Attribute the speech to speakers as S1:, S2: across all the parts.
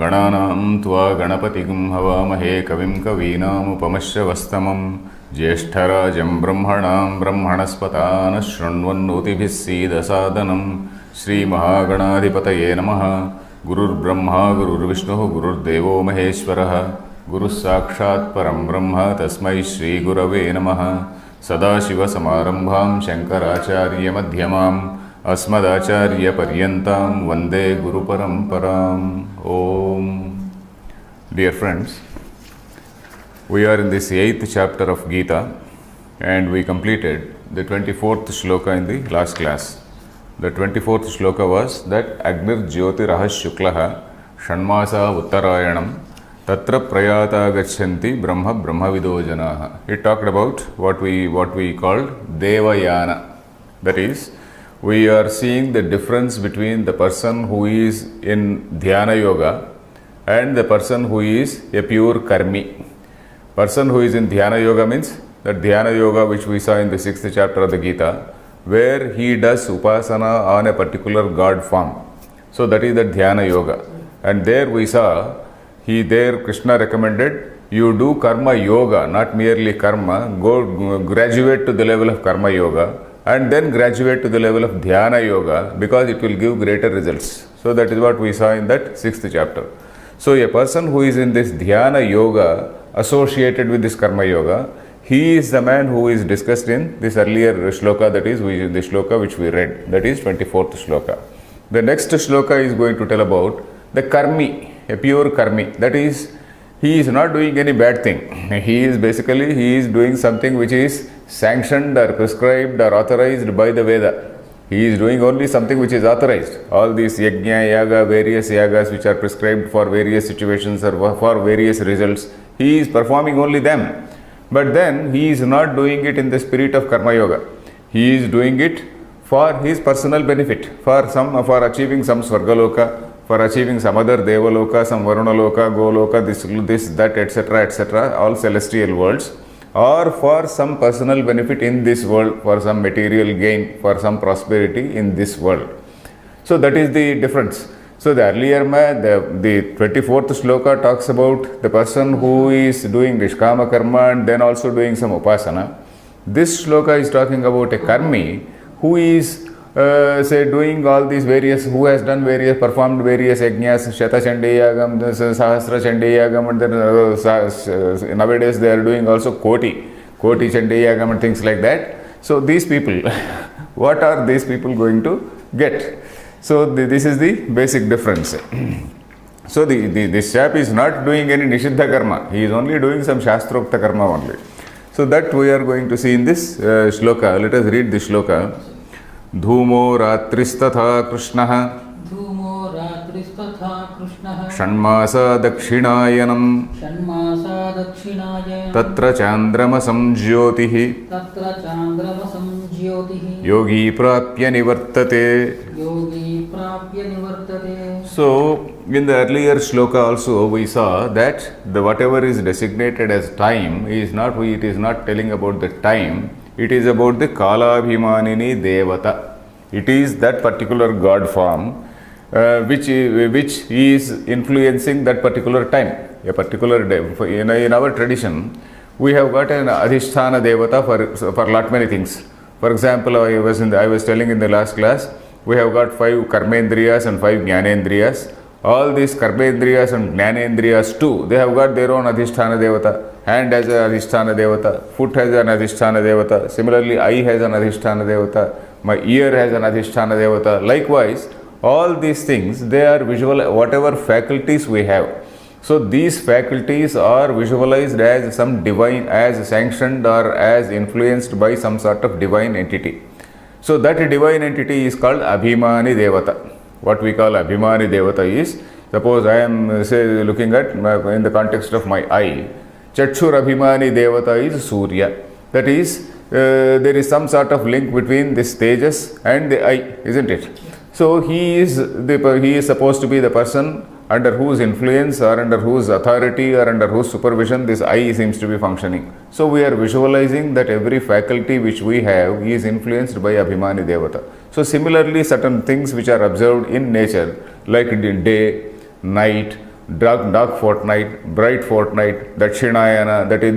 S1: गणानां त्वा गणपतिं हवामहे कविं कवीनामुपमश्रवस्तमं ज्येष्ठराजं ब्रह्मणां ब्रह्मणस्पतान् शृण्वन्नोतिभिः सीदसादनं श्रीमहागणाधिपतये नमः। गुरुर्ब्रह्मा गुरुर्विष्णुः गुरुर्देवो महेश्वरः गुरुः साक्षात् परं ब्रह्म तस्मै श्रीगुरवे नमः। सदाशिवसमारम्भां शङ्कराचार्यमध्यमाम् अस्मदाचार्यपर्यन्तां वन्दे गुरुपरम्पराम्। Om. Dear friends, we are in this 8th chapter of Gita and we completed the 24th shloka in the last class. The 24th shloka was that Agnir Jyotirah Shuklaha Shanmasa Uttarayanam Tatra Prayata Gachanti Brahma Brahmavido Janaha. It talked about what we called Devayana. That is, we are seeing the difference between the person who is in Dhyana Yoga and the person who is a pure Karmi. Person who is in Dhyana Yoga means that Dhyana Yoga which we saw in the 6th chapter of the Gita, where he does Upasana on a particular God form. So that is the Dhyana Yoga. And there we saw, Krishna recommended you do Karma Yoga, not merely Karma, go graduate to the level of Karma Yoga and then graduate to the level of Dhyana Yoga, because it will give greater results. So that is what we saw in that 6th chapter. So a person who is in this Dhyana Yoga associated with this Karma Yoga, he is the man who is discussed in this earlier shloka, that is the shloka which we read, that is 24th shloka. The next shloka is going to tell about the Karmi, a pure Karmi. That is, he is not doing any bad thing. He is doing something which is sanctioned or prescribed or authorized by the Veda. He is doing only something which is authorized. All these yajna, yaga, various yagas which are prescribed for various situations or for various results, he is performing only them. But then he is not doing it in the spirit of Karma Yoga. He is doing it for his personal benefit, for achieving some Swargaloka, for achieving some other Devaloka, some Varunaloka, Goloka, this, that, etc., all celestial worlds, or for some personal benefit in this world, for some material gain, for some prosperity in this world. So that is the difference. So the earlier, the 24th shloka talks about the person who is doing Nishkama Karma and then also doing some Upasana. This shloka is talking about a Karmi who is doing all these various, who has performed various yajnas, Shata Chandeyagam, Sahasra Chandeyagam, and then nowadays they are doing also Koti Chandeyagam and things like that. So these people, what are these people going to get? So this is the basic difference. So this chap is not doing any Nishiddha Karma, he is only doing some Shastrokta Karma only. So that we are going to see in this shloka. Let us read the shloka. Dhumo ratristatha krishnah Shanmasa dakshinayanam Tatra chandramasam jyotihi Yogi prapya nivartate. So in the earlier shloka also we saw that whatever is designated as time is not, it is not telling about the time. It is about the Kalabhimanini Devata. It is that particular God form which is influencing that particular time, a particular day. In our tradition, we have got an Adhisthana Devata for lot many things. For example, I was telling in the last class, we have got 5 Karmendriyas and 5 Jnanendriyas. All these Karmendriyas and Jnanendriyas too, they have got their own Adhisthana Devata. Hand has an Adhisthana Devata, foot has an Adhisthana Devata, similarly eye has an Adhisthana Devata, my ear has an Adhisthana Devata. Likewise, all these things, they are visual, whatever faculties we have. So these faculties are visualized as some divine, as sanctioned or as influenced by some sort of divine entity. So that divine entity is called Abhimani Devata. What we call Abhimani Devata is, suppose I am looking at in the context of my eye, Chakshur Abhimani Devata is Surya. That is, there is some sort of link between this Tejas and the eye, isn't it? So he is supposed to be the person under whose influence or under whose authority or under whose supervision this eye seems to be functioning. So we are visualizing that every faculty which we have is influenced by Abhimani Devata. So similarly, certain things which are observed in nature, like day, night, dark fortnight, bright fortnight, Dakshinayana, that is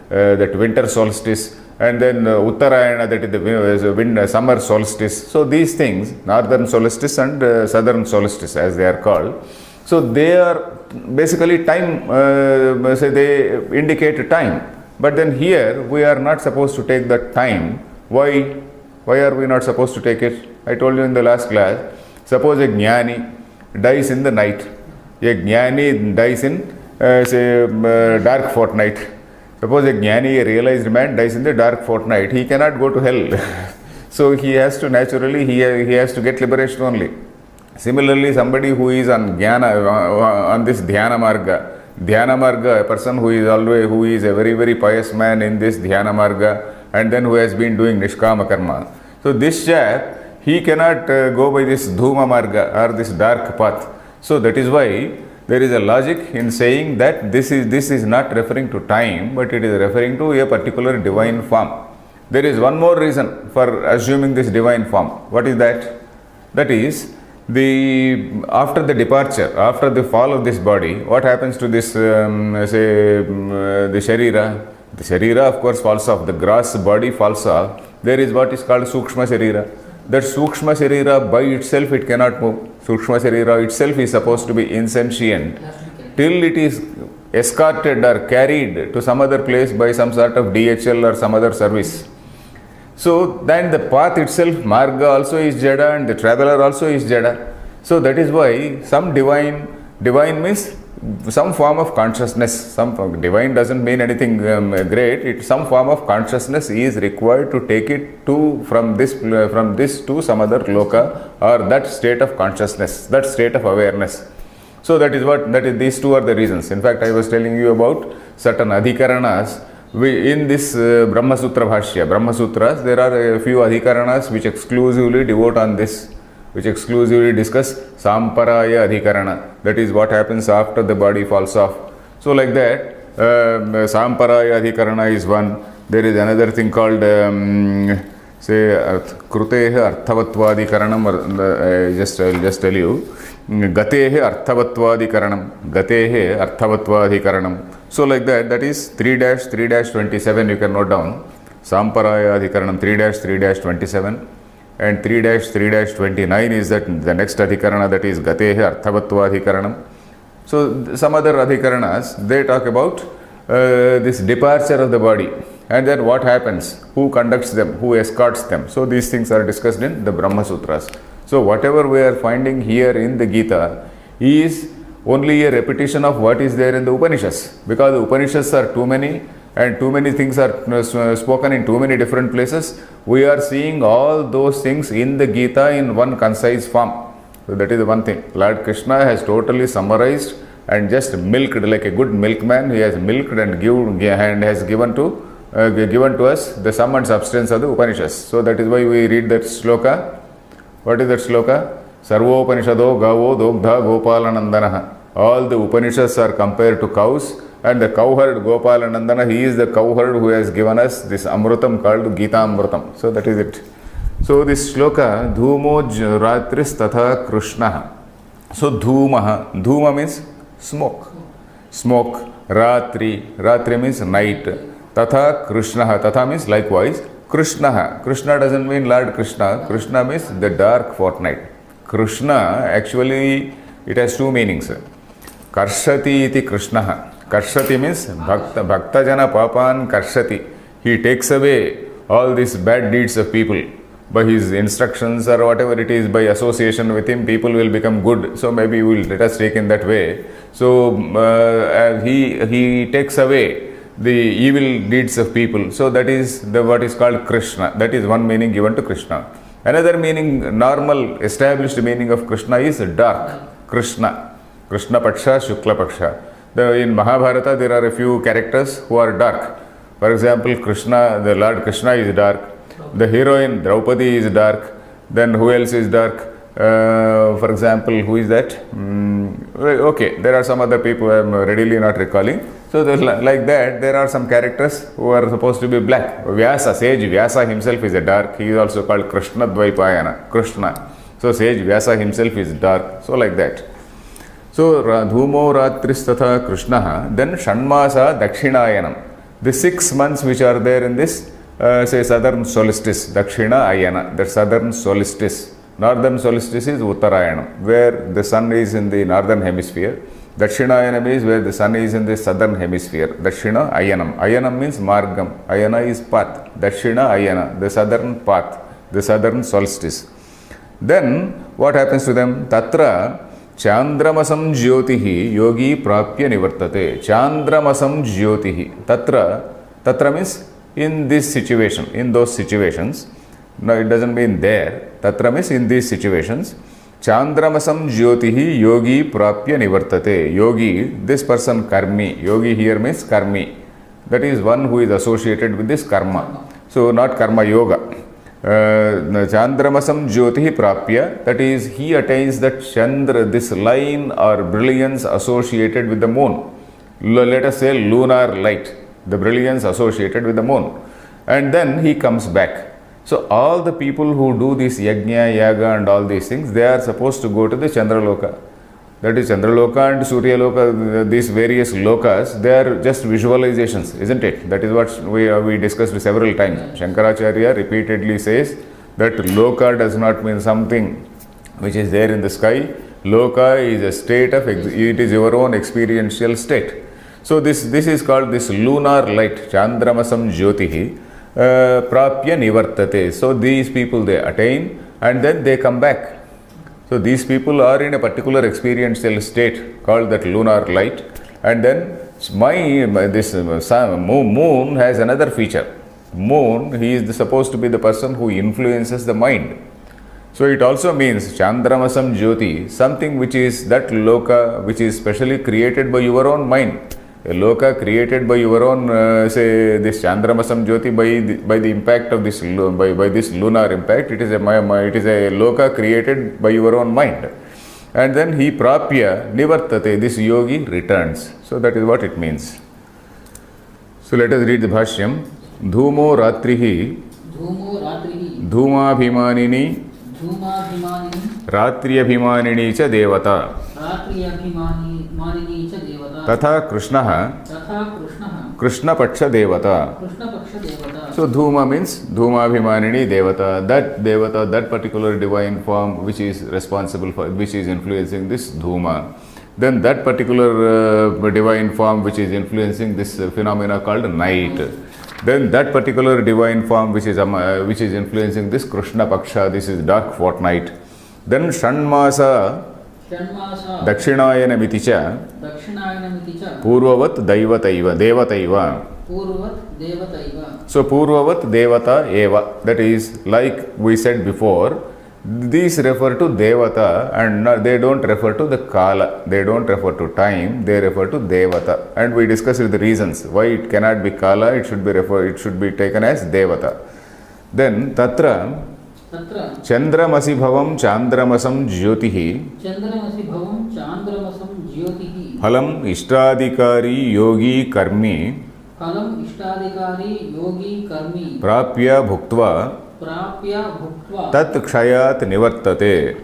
S1: that winter solstice, and then Uttarayana, that is the summer solstice. So these things, northern solstice and southern solstice as they are called. So they are basically time, they indicate time. But then here we are not supposed to take that time. Why? Why are we not supposed to take it? I told you in the last class, suppose a jnani dies in the night. A jnani dies in dark fortnight. Suppose a jnani, a realized man, dies in the dark fortnight. He cannot go to hell. So he has to naturally, he has to get liberation only. Similarly, somebody who is on jnana, on this dhyana marga, a person who is a very, very pious man in this dhyana marga, and then who has been doing nishkama karma. So this chap, he cannot go by this dhuma marga or this dark path. So that is why there is a logic in saying that this is not referring to time, but it is referring to a particular divine form. There is one more reason for assuming this divine form. What is that? That is, after the departure, after the fall of this body, what happens to this, the sharira? The sharira, of course, falls off. The gross body falls off. There is what is called sukshma sharira. That sukshma sharira by itself, it cannot move. Sukshma sharira itself is supposed to be insentient till it is escorted or carried to some other place by some sort of DHL or some other service. So then the path itself, marga also is jada, and the traveler also is jada. So that is why some divine means some form of consciousness. Some divine doesn't mean anything great. Some form of consciousness is required to take it from this to some other loka, or that state of consciousness, that state of awareness. So these two are the reasons. In fact, I was telling you about certain adhikaranas. In this Brahma Sutra Bhashya, Brahma Sutras, there are a few adhikaranas which exclusively devote on this, which exclusively discuss Samparaya Adhikarana. That is what happens after the body falls off. So like that, Samparaya Adhikarana is one. There is another thing called, Kruteha Arthavattvadikaranam, I'll just tell you. Gatehe Arthavattvadikaranam. Gatehe Arthavattvadikaranam. So like that is 3-3-27, you can note down. Samparaya Adhikaranam 3-3-27. And 3-3-29 is that the next adhikarana, that is Gatehe Arthavattvadikaranam. So some other adhikaranas, they talk about this departure of the body, and then what happens, who conducts them, who escorts them. So these things are discussed in the Brahma Sutras. So whatever we are finding here in the Gita is only a repetition of what is there in the Upanishads, because the Upanishads are too many and too many things are spoken in too many different places. We are seeing all those things in the Gita in one concise form. So that is the one thing. Lord Krishna has totally summarized and just milked, like a good milkman. He has milked and has given to us the sum and substance of the Upanishads. So that is why we read that sloka. What is that sloka? Sarvopanishado gavo dogdha gopalanandanaha. All the Upanishads are compared to cows, and the cowherd Gopalanandana, he is the cowherd who has given us this Amrutam called Gita Amrutam. So that is it. So this sloka, Dhumo Ratris Tatha Krishna. So Dhuma means smoke. Smoke. Ratri means night. Tatha Krishna. Tatha means likewise. Krishna doesn't mean Lord Krishna. Krishna means the dark fortnight. Krishna, actually, it has two meanings. Karshati iti Krishna. Karshati means Bhakta Jana Papan Karshati. He takes away all these bad deeds of people. By his instructions or whatever it is, by association with him, people will become good. So maybe let us take in that way. So he takes away the evil deeds of people. So that is what is called Krishna. That is one meaning given to Krishna. Another meaning, normal established meaning of Krishna is dark. Krishna Paksha, Shukla Paksha. In Mahabharata, there are a few characters who are dark. For example, Krishna, the Lord Krishna is dark. The heroine Draupadi is dark. Then who else is dark? For example, who is that? Okay, there are some other people I am readily not recalling. So like that, there are some characters who are supposed to be black. Sage Vyasa himself is a dark. He is also called Krishna Dvaipayana. Krishna. So Sage Vyasa himself is dark. So like that. So Dhumo Ratris Krishna, then Shanmasa Dakshinayanam. The 6 months which are there in this, say southern solstice, Dakshina Ayana, the southern solstice. Northern solstice is Uttarayanam, where the sun is in the northern hemisphere. Dakshinayanam is where the sun is in the southern hemisphere. Dakshina Ayanam. Ayanam means Margam. Ayana is path. Dakshina Ayana, the southern path, the southern solstice. Then what happens to them? Tatra Chandramasam Jyotihi Yogi Prapya Nivartate. Chandramasam Jyotihi. Tatra means in this situation, in those situations. No, it doesn't mean there. Tatra means in these situations. Chandramasam Jyotihi Yogi Prapya Nivartate. Yogi, this person Karmi. Yogi here means Karmi. That is one who is associated with this karma. So not karma yoga. Chandramasam Jyotihi Prapya, that is, he attains that Chandra, this line or brilliance associated with the moon. Let us say lunar light, the brilliance associated with the moon. And then he comes back. So all the people who do this yajna, yaga and all these things, they are supposed to go to the Chandraloka. That is Chandraloka and Suryaloka, these various lokas, they are just visualizations, isn't it? That is what we discussed several times. Shankaracharya repeatedly says that loka does not mean something which is there in the sky. Loka is a state of, it is your own experiential state. So this is called this lunar light, Chandramasam Jyotihi, Prapya Nivartate. So these people, they attain and then they come back. So these people are in a particular experiential state called that lunar light, and then this moon has another feature. Moon, he is supposed to be the person who influences the mind. So it also means Chandramasam Jyoti, something which is that loka which is specially created by your own mind. A loka created by your own, say this Chandramasam Jyoti by the impact of this, by this lunar impact, it is a loka created by your own mind. And then he prapya nivartate, this yogi returns. So that is what it means. So let us read the Bhashyam. Dhumo Ratrihi Dhumabhimanini Ratriyabhimanini cha devata Tatha Krishna Krishna Paksha Devata. So Dhuma means Dhumabhimanini Devata. That Devata, that particular divine form which is responsible for, which is influencing this Dhuma. Then that particular divine form which is influencing this phenomena called night. Then that particular divine form which is influencing this Krishna Paksha, this is dark fortnight. Then Shanmasa Dakshinayana Miticha Purvavat Devataiva. So Purvavat Devata Eva. That is, like we said before, these refer to Devata and they don't refer to the Kala. They don't refer to time, they refer to Devata. And we discussed the reasons why it cannot be Kala, it should be taken as Devata. Then Tatra Chandramasi Bhavam Chandramasam Jyotihi Phalam Ishtadikari Yogi Karmi Prapya Bhuktva Tat Kshayat Nivartate.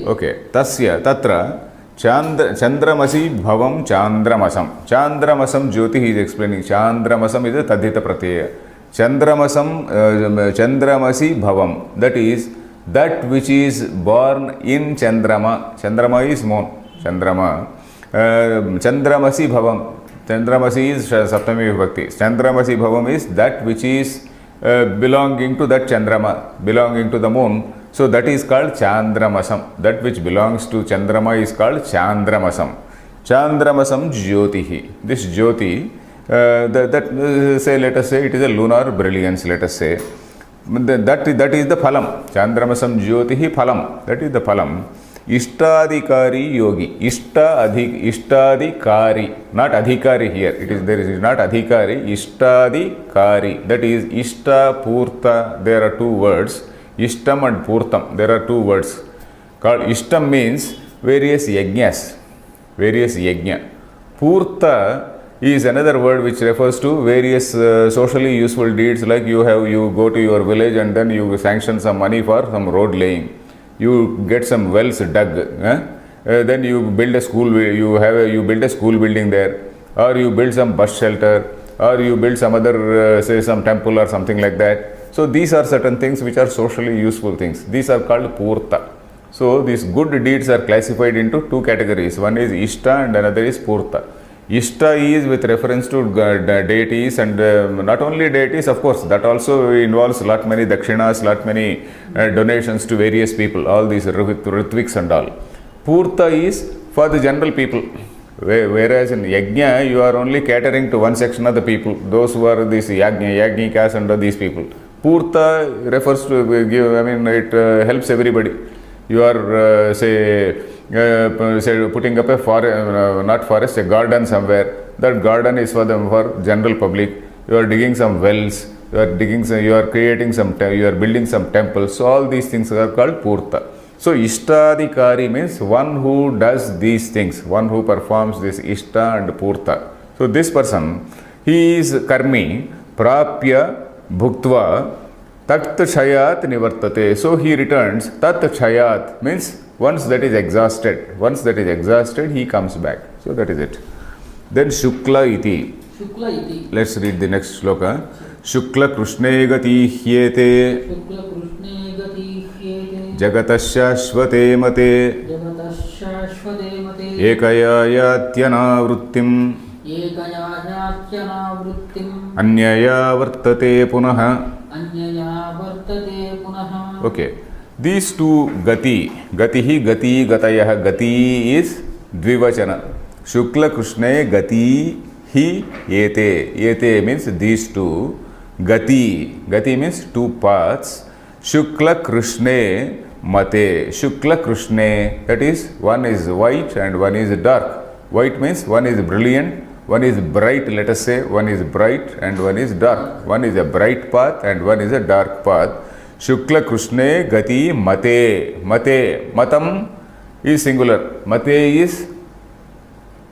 S1: Okay. Tasya Tatra Chandramasi Bhavam Chandramasam. Chandramasam Jyoti he is explaining. Chandramasam is a Tadhita Pratyaya. Chandramasi Bhavam. That is that which is born in Chandrama. Chandrama is moon. Chandrama. Chandramasi Bhavam. Chandramasi is Saptami Vibhakti. Chandramasi Bhavam is that which is belonging to that Chandrama, belonging to the moon. So that is called Chandramasam. That which belongs to Chandrama is called Chandramasam. Chandramasam Jyotihi. This Jyoti, say, let us say it is a lunar brilliance, let us say. That is the phalam. Chandramasam Jyotihi phalam. That is the phalam. Ishtadikari yogi. Ishtadikari. Not adhikari here. There is not adhikari. Ishtadikari. That is Ishta, Purta. There are two words. Ishtam and Purtam. There are two words. Called Ishtam means various yajnas. Various yajna. Purta is another word which refers to various socially useful deeds, like you go to your village and then you sanction some money for some road laying. You get some wells dug, then you build a school, you build a school building there, or you build some bus shelter, or you build some other, say some temple or something like that. So these are certain things which are socially useful things. These are called purta. So these good deeds are classified into two categories. One is ishta and another is purta. Ishta is with reference to deities, and not only deities, of course, that also involves lot many dakshinas, lot many donations to various people, all these ritviks and all. Purta is for the general people. Whereas in yajna, you are only catering to one section of the people, those who are these yajnikas and these people. Purta refers to, it helps everybody. You are, say putting up a forest, a garden somewhere. That garden is for general public. You are digging some wells. You are building some temples. So all these things are called purta. So ishtadikari means one who does these things, one who performs this ishta and purta. So this person, he is karmi, prapya bhuktva tat chayat nivartate. So he returns, tat chayat means once that is exhausted, he comes back. So that is it. Then shukla iti. Let's read the next shloka. Shukla krishne gati hyete jagatasya mate ekaya yatyana vrittim anyaya vartate punah. Okay. These two gati, gati is dvivachana. Shukla krishne gati hi yete means these two. Gati means two paths. Shukla krishne mate. Shukla krishne, that is, one is white and one is dark. White means one is brilliant, one is bright, let us say, one is bright and one is dark. One is a bright path and one is a dark path. Shukla krishne gati mate. Matam is singular. Mate is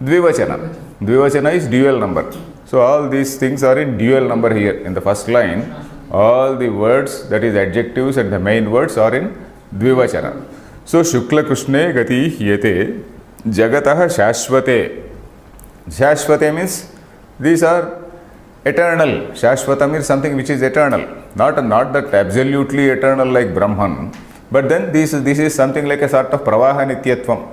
S1: dvivachana. Dvivachana is dual number. So all these things are in dual number here. In the first line, all the words, that is adjectives and the main words, are in dvivachana. So shukla krishne gati hyete jagatah shashvate. Shashvate means these are eternal. Shashvata means something which is eternal. Not that absolutely eternal like Brahman, but then this is something like a sort of pravaha nityatvam.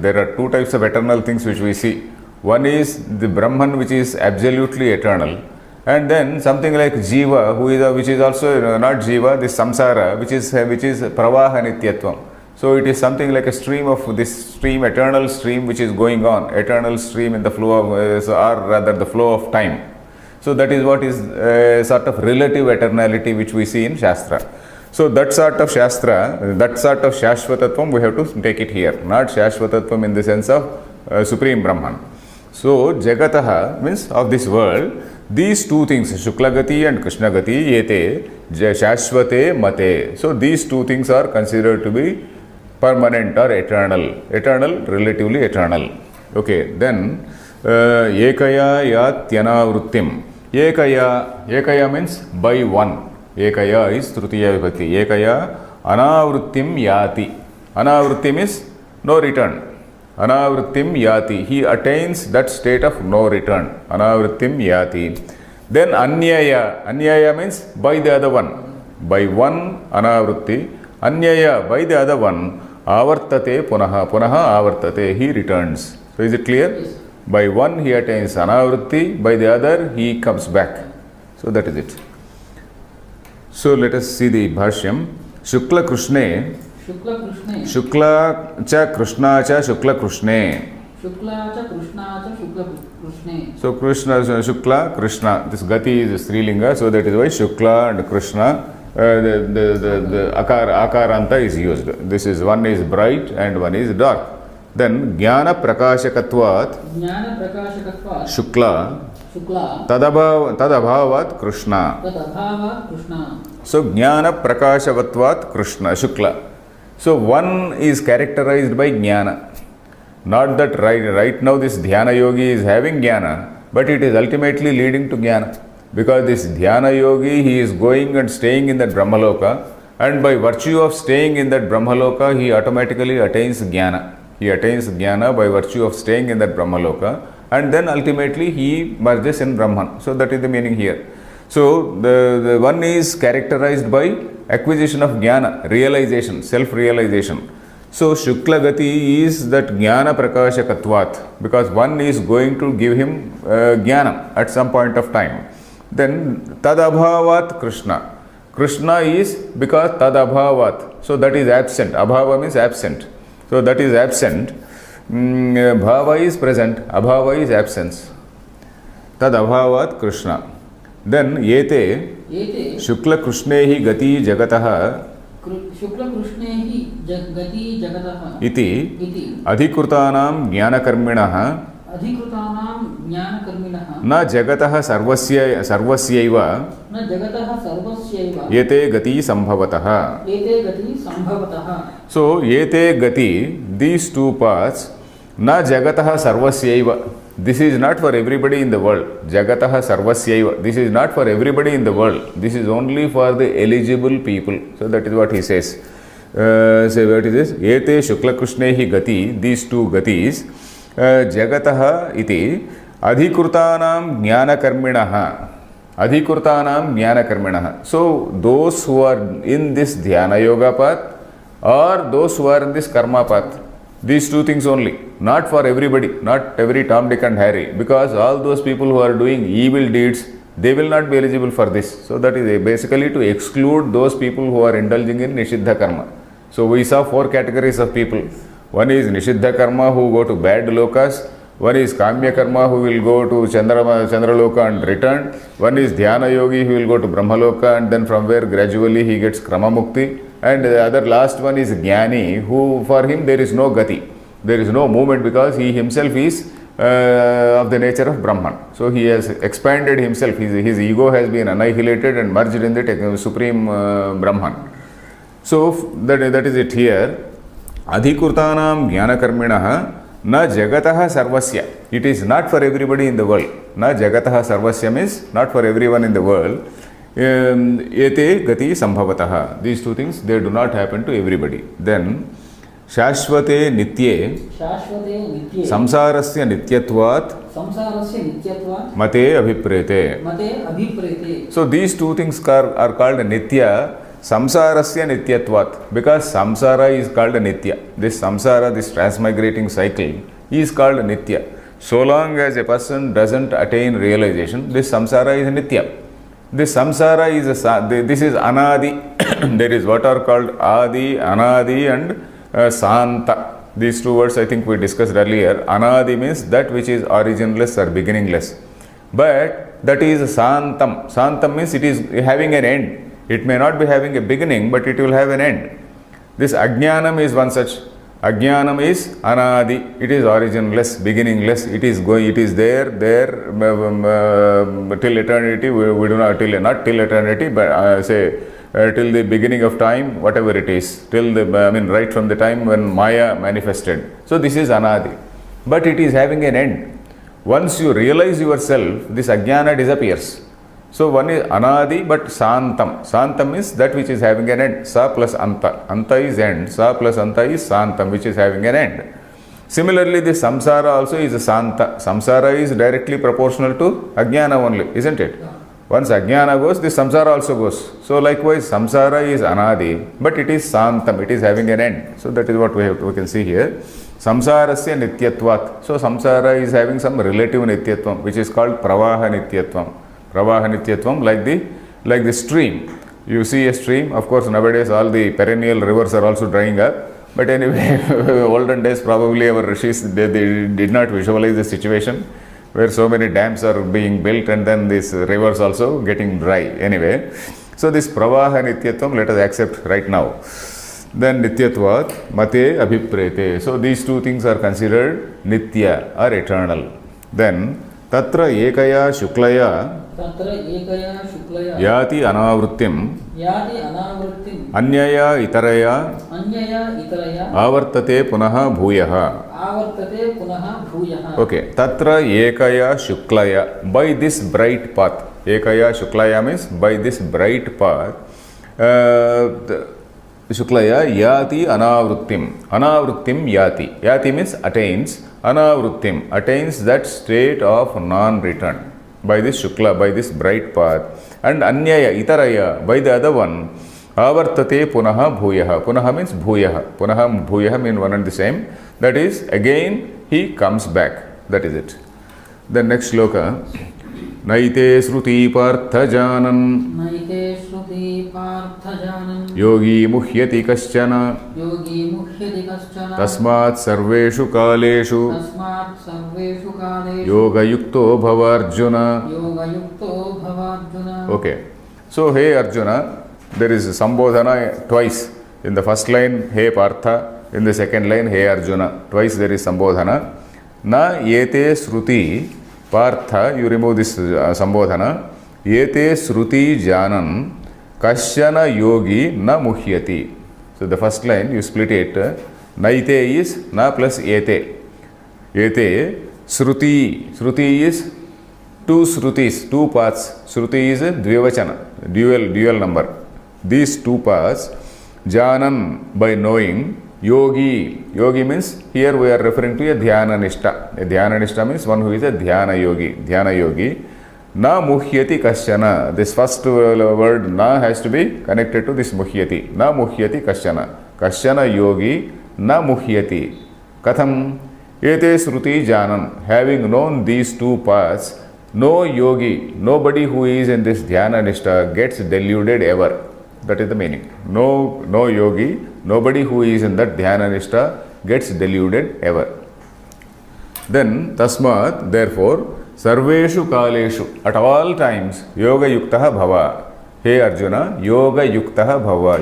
S1: There are two types of eternal things which we see. One is the Brahman, which is absolutely eternal, and then something like Jiva, which is also not Jiva, this samsara, which is pravaha nityatvam. So it is something like a stream of this stream, eternal stream, which is going on, eternal stream in the flow of, or rather the flow of time. So that is what is a sort of relative eternality which we see in Shastra. So that sort of Shastra, that sort of Shashvatatvam, we have to take it here, not Shashvatatvam in the sense of Supreme Brahman. So Jagataha means of this world, these two things, Shuklagati and Krishnagati, yete, Shashvate, mate. So these two things are considered to be permanent or eternal, relatively eternal. Okay, then ekaya yatyana vrittim. Ekaya means by one. Ekaya is trutiya vibhakti. Ekaya anavrittim yati. Anavrittim is no return. Anavrittim yati. He attains that state of no return. Anavrittim yati. Then anyaya. Anyaya means by the other one. By one anavritti. Anyaya, by the other one. Avartate punaha. Punaha avartate. He returns. So is it clear?
S2: Yes.
S1: By one he attains anavritti, by the other he comes back. So that is it. So let us see the bhashyam. Shukla krishne. Shukla cha krishna cha shukla krishne. So Krishna, Shukla, Krishna. This gati is Srilinga, so that is why Shukla and Krishna, the akaranta is used. This is, one is bright and one is dark. Then Jnana Prakashakatvat Shukla Tadabhavat Krishna. So Jnana Prakashavatvat Krishna, Shukla. So one is characterized by Jnana. Not that right now this Dhyana Yogi is having Jnana, but it is ultimately leading to Jnana. Because this Dhyana Yogi, he is going and staying in that Brahmaloka, and by virtue of staying in that Brahmaloka, he automatically attains Jnana. He attains jnana by virtue of staying in that Brahmaloka, and then ultimately he merges in Brahman. So that is the meaning here. So the one is characterized by acquisition of jnana, realization, self-realization. So Shukla Gati is that jnana prakashakatvat, because one is going to give him jnana at some point of time. Then tadabhavat Krishna. Krishna is because tadabhavat. So that is absent. Abhava means absent. So that is absent. Bhava is present. Abhava is absence. Tadabhavat Krishna. Then yete Shukla Krishnehi Gati Jagataha
S2: Shukla Krishnehi Gati Jagataha
S1: iti adhikrutanam jnanakarminaha
S2: Adhikrutanam Jnanakarminaha
S1: na jagatah sarvasyaiva
S2: na jagatah sarvasyaiva
S1: yete gati sambhavataha.
S2: Yete gati sambhavataha.
S1: So yete gati, these two paths, na jagatah sarvasyaiva. This is not for everybody in the world. Jagatah sarvasyaiva. This is not for everybody in the world. This is only for the eligible people. So that is what he says. Say what is this? Yete Shukla Krishnehi Gati, these two gatis, Jagatah iti adhikrutanam jnanakarminaha. Adhikrutanam jnanakarminaha. So those who are in this dhyana yoga path or those who are in this karma path, these two things only, not for everybody, not every Tom, Dick and Harry, because all those people who are doing evil deeds, they will not be eligible for this. So that is basically to exclude those people who are indulging in Nishiddha karma. So we saw four categories of people. One is Nishiddha karma who go to bad lokas. One is Kamya karma who will go to Chandraloka and return. One is Dhyana yogi who will go to Brahmaloka, and then from where gradually he gets Krama Mukti. And the other last one is Jnani, who for him there is no gati. There is no movement because he himself is of the nature of Brahman. So he has expanded himself. His ego has been annihilated and merged in the supreme Brahman. So that is it here. Adhikrutanam jnanakarminaha na jagatah sarvasya. It is not for everybody in the world. Na jagatah sarvasya means not for everyone in the world. Ete gati sambhavataha. These two things, they do not happen to everybody. Then Shashvate nitye samsarasya nityatvat mate abhiprete. So these two things are called nitya. Samsarasya nityatvat, because samsara is called nitya. This samsara, this transmigrating cycle, is called nitya. So long as a person doesn't attain realization, this samsara is nitya. This samsara is this is anadi. There is what are called adi, anadi, and santa. These two words I think we discussed earlier. Anadi means that which is originless or beginningless. But that is santam. Santam means it is having an end. It may not be having a beginning, but it will have an end. This ajnanam is one such. Ajnanam is anadi. It is originless, beginningless. It is there till eternity. We do not not till eternity, but till the beginning of time, whatever it is, till right from the time when Maya manifested. So this is anadi, but it is having an end. Once you realize yourself, this ajnana disappears. So one is anadi, but santam. Santam is that which is having an end. Sa plus anta. Anta is end. Sa plus anta is santam, which is having an end. Similarly, the samsara also is a santa. Samsara is directly proportional to ajnana only, isn't it? Once ajnana goes, the samsara also goes. So likewise, samsara is anadi, but it is santam. It is having an end. So that is what we can see here. Samsarasya nityatvat. So samsara is having some relative nityatvam, which is called pravaha nityatvam. Pravaha nityatvam, like the stream. You see a stream, of course nowadays all the perennial rivers are also drying up. But anyway, olden days probably our rishis, they did not visualize the situation where so many dams are being built and then these rivers also getting dry. Anyway, so this pravaha nityatvam let us accept right now. Then nityatvat mate abhiprete. So these two things are considered nitya or eternal. Then tatra ekaya shuklaya yati anavrittim anyaya itaraya avartate punaha bhuyaha. Okay, tatra ekaya shuklaya, by this bright path. Ekaya shuklaya means by this bright path. Shuklaya yati anavrittim. Anavrittim yati. Yati means attains. Anavrittim attains that state of non-return by this Shukla, by this bright path. And Anyaya, Itaraya, by the other one, Avartate punaha bhuyaha. Punaha means bhuyaha. Punaha bhuyaha means one and the same. That is, again he comes back. That is it. The next shloka. Naite sruti partha janan.
S2: नैते श्रुति Partha जानन्
S1: Yogi muhyati kaschana.
S2: योगी मुह्यति कश्चन
S1: Tasmat sarveshu kaleshu.
S2: तस्मात् सर्वेषु कालेषु
S1: Yoga yukto bhava Arjuna.
S2: योगयुक्तो भवार्जुन.
S1: Okay. So, hey Arjuna, there is Sambodhana twice. In the first line, hey Partha. In the second line, hey Arjuna. Twice there is Sambodhana. Na yete sruti Partha, you remove this Sambodhana. Yete sruti janan kashyana yogi na muhyati. So, the first line, you split it. Naite is na plus yete. Yete sruti. Sruti is two srutis, two paths. Shruti is a dvivachana, dual number. These two paths, janan, by knowing, yogi. Yogi means, here we are referring to a dhyana nishta. A dhyana nishta means one who is a dhyana yogi. Na muhyati kasyana. This first word na has to be connected to this muhyati. Na muhyati kasyana. Kasyana yogi na muhyati. Katham ete sruti janan. Having known these two paths, no yogi, nobody who is in this dhyana nishta gets deluded ever. That is the meaning. No yogi, nobody who is in that dhyana nishta gets deluded ever. Then tasmat, therefore, sarveshu kaleshu, at all times, yoga yuktaha bhava. Hey Arjuna, yoga yuktaha bhava.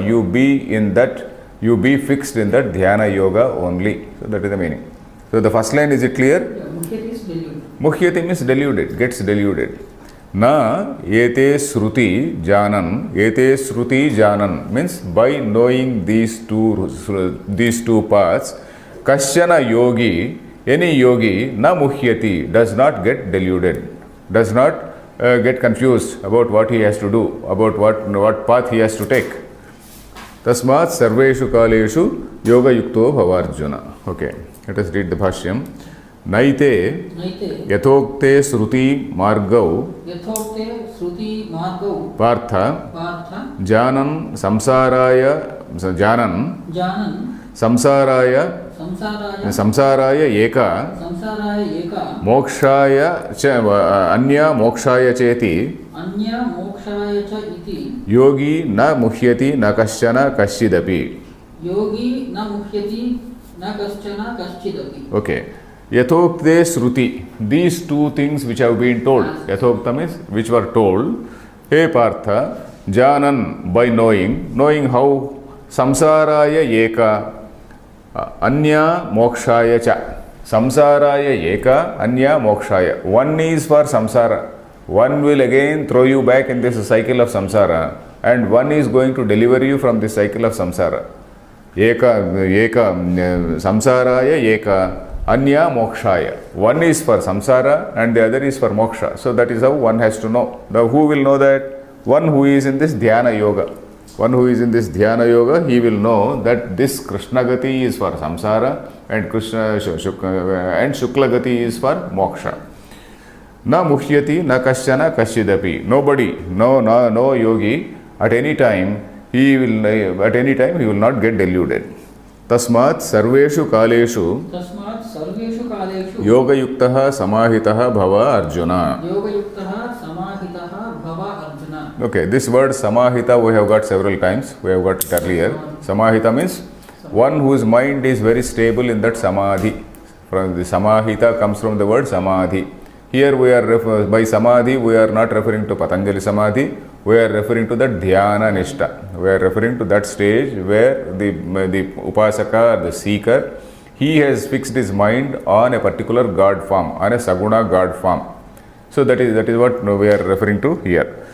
S1: You be fixed in that dhyana yoga only. So that is the meaning. So the first line, is it clear?
S2: मुह्यति is deluded.
S1: Muhyati means deluded, gets deluded. Na ete sruti janan means by knowing these two paths, kasyana yogi, any yogi, na muhyati, does not get deluded, does not get confused about what he has to do, about what path he has to take. Tasmat sarveshu kaleshu yoga yukto bhavarjuna. Okay, let us read the bhashyam. Naite
S2: नैते
S1: yatokte sruti margau
S2: यथोक्ते श्रुति मार्गौ
S1: partha
S2: Partha
S1: janan samsaraya eka
S2: संसाराय एका
S1: mokshaya anya mokshaya cheti
S2: अन्य मोक्षाय च इति
S1: yogi na muhyati na kasyana kashidapi.
S2: योगी न मुह्यति न कश्चन कश्चिदपि.
S1: Okay. Yathokte sruti, these two things which have been told. Yathokta means which were told. Hey Partha, janan, by knowing how samsaraya eka anya mokshaya cha. Samsaraya eka anya mokshaya. One is for samsara. One will again throw you back in this cycle of samsara, and one is going to deliver you from this cycle of samsara. Eka samsaraya eka anya mokshaya. One is for samsara and the other is for moksha. So that is how one has to know. Now who will know that? One who is in this dhyana yoga. One who is in this dhyana yoga, he will know that this Krishna gati is for samsara and Shukla gati is for moksha. Na muhyati na kasyana kashidapi. Nobody, no yogi at any time he will not get deluded. Tasmat sarveshu kaleshu
S2: तस्मात् सर्वेषु कालेषु
S1: yoga yuktaha samahitaha bhava Arjuna.
S2: योगयुक्तः समाहितः भव Arjun.
S1: Okay, this word samahita we have got several times. We have got it earlier. Samahita means one whose mind is very stable in that samadhi. From the samahita comes from the word samadhi. Here we are by samadhi we are not referring to Patanjali samadhi. We are referring to that dhyana nishta. We are referring to that stage where the upasaka, the seeker, he has fixed his mind on a particular God form, on a saguna God form. So that is what we are referring to here.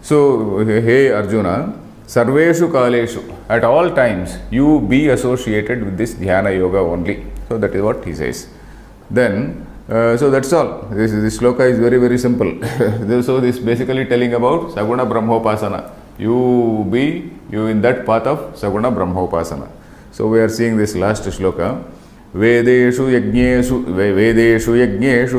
S1: So, hey Arjuna, sarveshu kaleshu, at all times you be associated with this dhyana yoga only. So that is what he says. Then, so that's all. This shloka is very, very simple. So this is basically telling about Saguna Brahmopasana. You be you in that path of Saguna Brahmopasana. So we are seeing this last shloka. Vedeshu yajneshu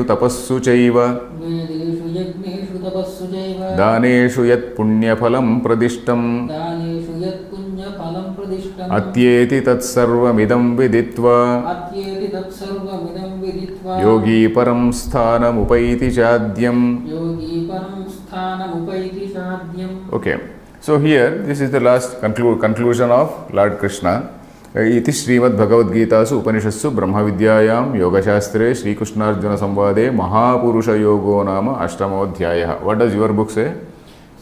S1: tapassu chaiva
S2: वेदेषु यज्ञेषु तपस्सु चैव
S1: daneshu yat punyaphalam pradishtam
S2: दानेषु यत् पुण्यफलं प्रदिष्टम्
S1: atyeti tat sarvamidam viditva
S2: अत्येति तत्सर्वमिदं विदित्वा
S1: yogi param sthanam upaiti chadyam.
S2: योगी परं स्थानमुपैति साध्यम्.
S1: Okay, so here this is the last conclusion of Lord Krishna. इति श्रीमद् भगवद गीतासु उपनिषत्सु ब्रह्म विद्यायां योगशास्त्रे श्री कृष्णार्जुन संवादे महापुरुष योगो नाम अष्टमोऽध्यायः. What does your book say?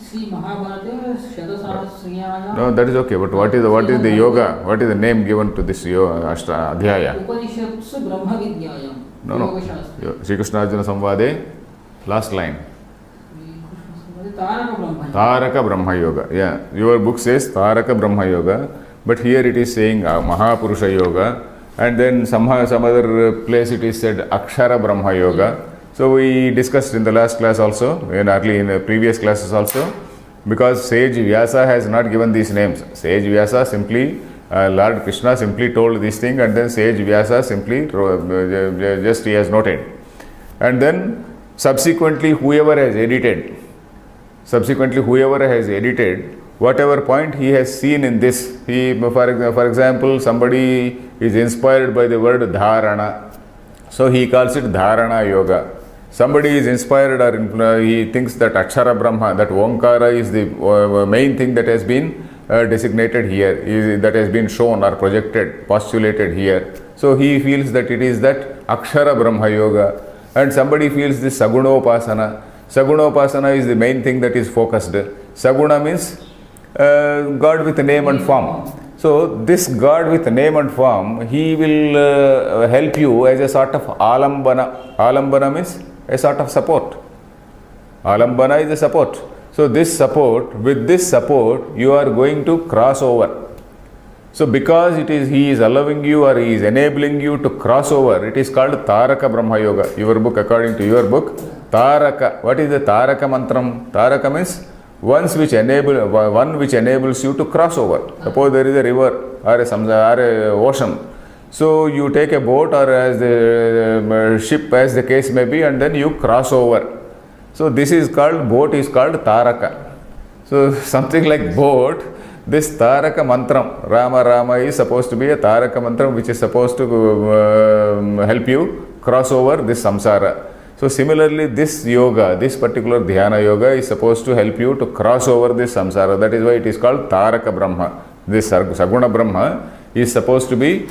S2: Shri महाभारते शतसहस्र्यायां.
S1: No, that is okay. But what is the yoga? What is the name given to this yoga adhyaya?
S2: उपनिषत्सु ब्रह्म विद्यायां.
S1: No.
S2: योगशास्त्रे.
S1: Shri Krishnarjuna Samvade, last line.
S2: Tarak Brahma.
S1: Taraka Brahma Yoga. Yeah, your book says Taraka Brahma Yoga, but here it is saying Mahapurusha Yoga, and then some other place it is said Akshara Brahma Yoga. So we discussed in the last class also, in the previous classes also, because sage Vyasa has not given these names. Sage Vyasa simply, Lord Krishna simply told this thing, and then sage Vyasa simply just he has noted. And then subsequently whoever has edited, whatever point he has seen in this, for example, somebody is inspired by the word dharana, so he calls it dharana yoga. Somebody is inspired or he thinks that Akshara Brahma, that Omkara is the main thing that has been designated here, that has been shown or projected, postulated here. So he feels that it is that Akshara Brahma Yoga. And somebody feels this Sagunopasana. Sagunopasana is the main thing that is focused. Saguna means God with name and form. So this God with name and form, he will help you as a sort of alambana. Alambana means a sort of support. Alambana is a support. So with this support, you are going to cross over. So because he is allowing you or he is enabling you to cross over, it is called Taraka Brahma Yoga. Your book, according to your book, Taraka. What is the Taraka mantram? Taraka means one which enables you to cross over. Suppose there is a river or a ocean. So you take a boat or as the ship as the case may be, and then you cross over. So boat is called Taraka. So something like boat, this Taraka mantram, Rama is supposed to be a Taraka mantram which is supposed to help you cross over this samsara. So similarly, this yoga, this particular dhyana yoga is supposed to help you to cross over this samsara. That is why it is called Taraka Brahma. This Saguna Brahma is supposed to be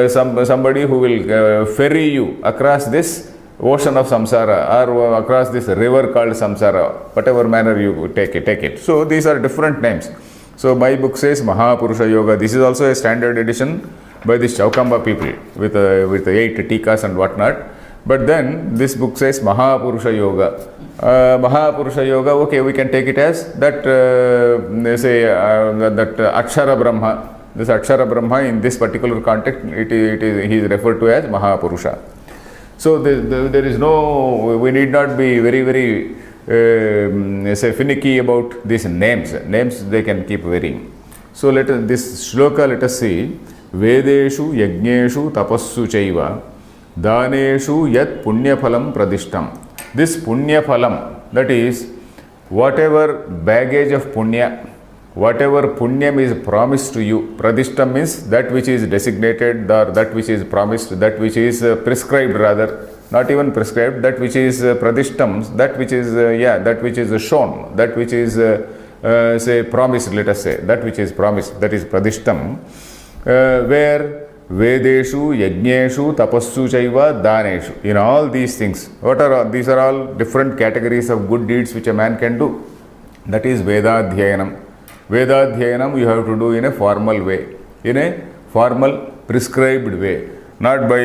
S1: somebody who will ferry you across this ocean of samsara or across this river called samsara, whatever manner you take it. So these are different names. So my book says Mahapurusha Yoga. This is also a standard edition by the Chaukamba people with 8 tikas and whatnot. But then this book says Mahapurusha Yoga. Mahapurusha Yoga, okay, we can take it as that, that Akshara Brahma. This Akshara Brahma in this particular context, he is referred to as Mahapurusha. So there is no, we need not be very finicky about these names. Names they can keep varying. So this shloka, let us see. Vedeshu yajneshu tapassu chaiva daneshu yat punyaphalam pradishtam. This punyaphalam, that is whatever baggage of punya, whatever punyam is promised to you. Pradishtam means that which is designated or that which is promised, that which is prescribed rather, not even prescribed, that which is pradishtam, that which is shown, that which is promised, let us say, that which is promised, that is pradishtam, where Vedeshu, Yajneshu, Tapassu Chaiva, Daneshu. In all these things, these are all different categories of good deeds which a man can do. That is Vedadhyayanam. Vedadhyayanam you have to do in a formal way, in a formal prescribed way, not by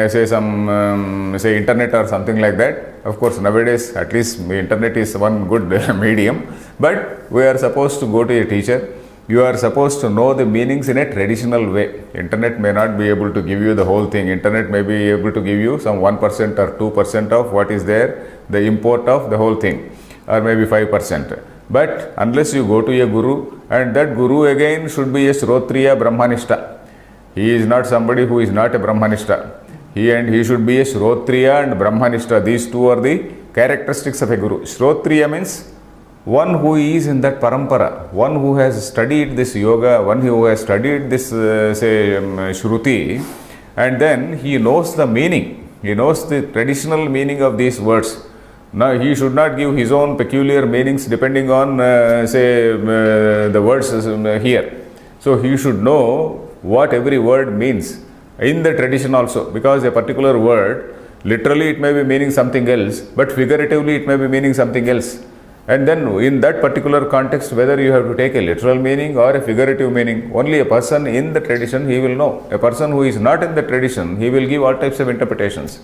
S1: say internet or something like that. Of course, nowadays at least internet is one good medium, but we are supposed to go to a teacher. You are supposed to know the meanings in a traditional way. Internet may not be able to give you the whole thing. Internet may be able to give you some 1% or 2% of what is there, the import of the whole thing, or maybe 5%. But unless you go to a guru, and that guru again should be a Shrotriya Brahmanishta. He is not somebody who is not a Brahmanishta. He should be a Shrotriya and Brahmanishta. These two are the characteristics of a guru. Shrotriya means one who is in that parampara, one who has studied this yoga, one who has studied this, Shruti, and then he knows the meaning. He knows the traditional meaning of these words. Now, he should not give his own peculiar meanings depending on, the words here. So, he should know what every word means in the tradition also, because a particular word, literally it may be meaning something else, but figuratively it may be meaning something else. And then in that particular context, whether you have to take a literal meaning or a figurative meaning, only a person in the tradition he will know. A person who is not in the tradition, he will give all types of interpretations.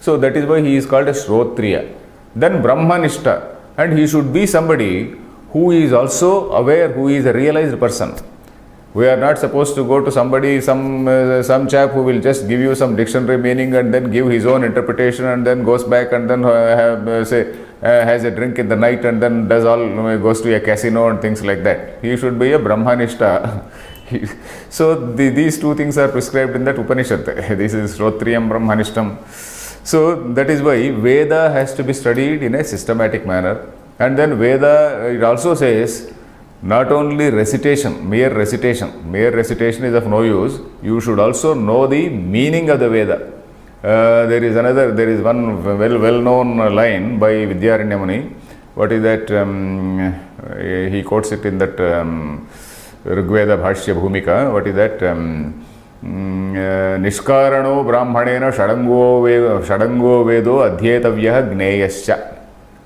S1: So that is why he is called a Shrotriya. Then Brahmanishta, and he should be somebody who is also aware, who is a realized person. We are not supposed to go to somebody, some chap who will just give you some dictionary meaning and then give his own interpretation and then goes back and then has a drink in the night and then goes to a casino and things like that. He should be a Brahmanishta. So these two things are prescribed in that Upanishad. This is Shrotriyam Brahmanishtam. So that is why Veda has to be studied in a systematic manner. And then Veda, it also says, not only recitation, mere recitation is of no use. You should also know the meaning of the Veda. There is one well-known line by Vidyaranya Muni. What is that? He quotes it in that Rigveda Bhashya Bhumika. What is that? Nishkarano Brahmanena Shadango Vedo Adhyetavyah Gneyascha.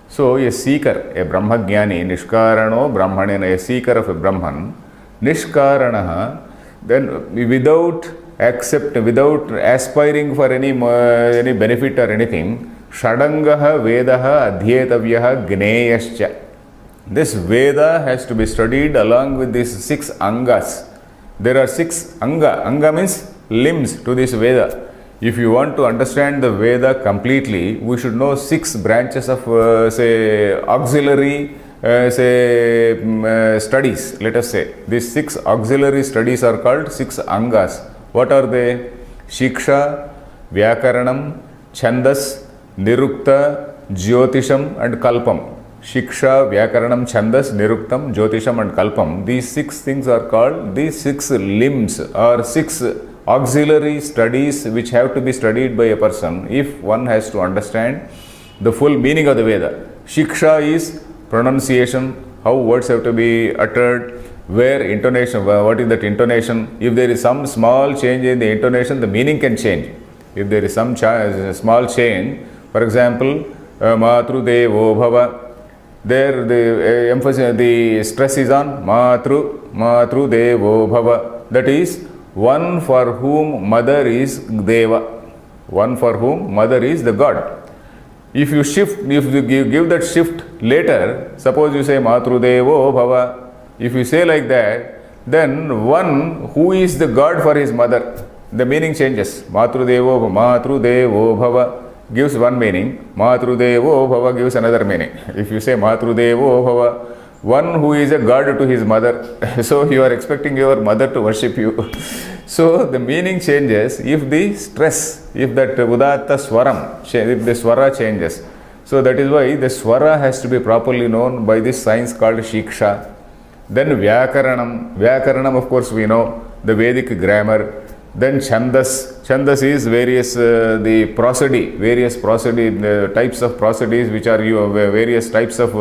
S1: So, a seeker, a Brahmagyani, Nishkarano Brahmanena, a seeker of a Brahman, Nishkaranaha, then without aspiring for any benefit or anything, Shadangaha Vedaha Adhyetavyaha Gneyascha. This Veda has to be studied along with these 6 Angas. There are 6 Anga. Anga means limbs to this Veda. If you want to understand the Veda completely, we should know 6 branches of, auxiliary, studies, let us say. These 6 auxiliary studies are called 6 Angas. What are they? Shiksha, Vyakaranam, Chandas, Nirukta, Jyotisham and Kalpam. Shiksha, Vyakaranam, Chandas, Niruktam, Jyotisham and Kalpam. These 6 things are called, these 6 limbs or 6 auxiliary studies which have to be studied by a person if one has to understand the full meaning of the Veda. Shiksha is pronunciation, how words have to be uttered, where intonation, what is that intonation. If there is some small change in the intonation, the meaning can change. If there is some small change, for example, Matru Devo Bhava, there the emphasis, the stress is on Matru Devo Bhava. That is, one for whom mother is Deva, one for whom mother is the God. If you give that shift later, suppose you say Matru Devo Bhava, if you say like that, then one who is the God for his mother, the meaning changes. Matru Devo Bhava gives one meaning, Matru Devo Bhava gives another meaning. If you say Matru Devo Bhava, one who is a God to his mother, so you are expecting your mother to worship you. So the meaning changes if the stress, if that Udatta Swaram, if the Swara changes. So that is why the Swara has to be properly known by this science called Shiksha. Then Vyakaranam of course we know, the Vedic grammar. Then Chandas is various, the prosody, the types of prosodies which are various types of,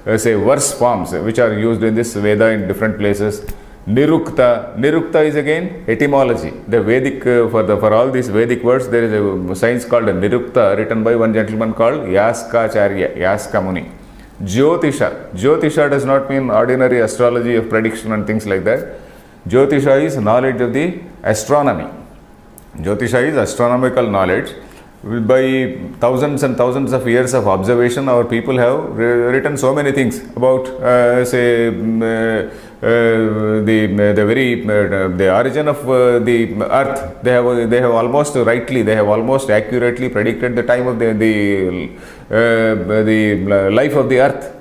S1: verse forms which are used in this Veda in different places. Nirukta is again etymology. The Vedic, for all these Vedic words, there is a science called Nirukta written by one gentleman called Yaskacharya, Yaska Muni. Jyotisha does not mean ordinary astrology of prediction and things like that. Jyotisha is knowledge of the astronomy. Jyotisha is astronomical knowledge. By thousands and thousands of years of observation, our people have written so many things about, the origin of the earth. They have almost rightly, they have almost accurately predicted the time of the life of the earth.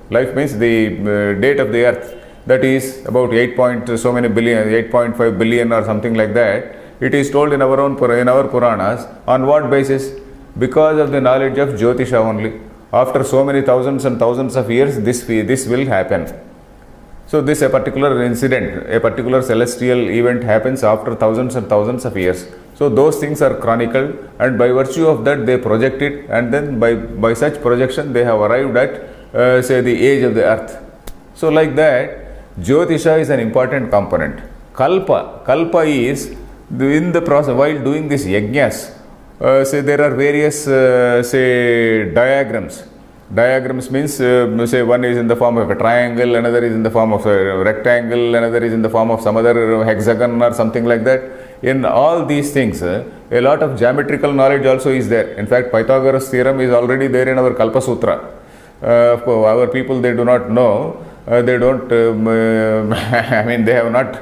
S1: Life means the date of the earth. That is about 8.5 billion or something like that. It is told in our Puranas. On what basis? Because of the knowledge of Jyotisha only. After so many thousands and thousands of years, this will happen. So this a particular incident, a particular celestial event happens after thousands and thousands of years. So those things are chronicled, and by virtue of that they project it, and then by such projection they have arrived at the age of the earth. So like that, Jyotisha is an important component. Kalpa is in the process, while doing this yajnas, there are various diagrams. Diagrams means, one is in the form of a triangle, another is in the form of a rectangle, another is in the form of some other hexagon or something like that. In all these things, a lot of geometrical knowledge also is there. In fact, Pythagoras theorem is already there in our Kalpa Sutra. Of course, our people, they do not know. They don't, I mean, they have not,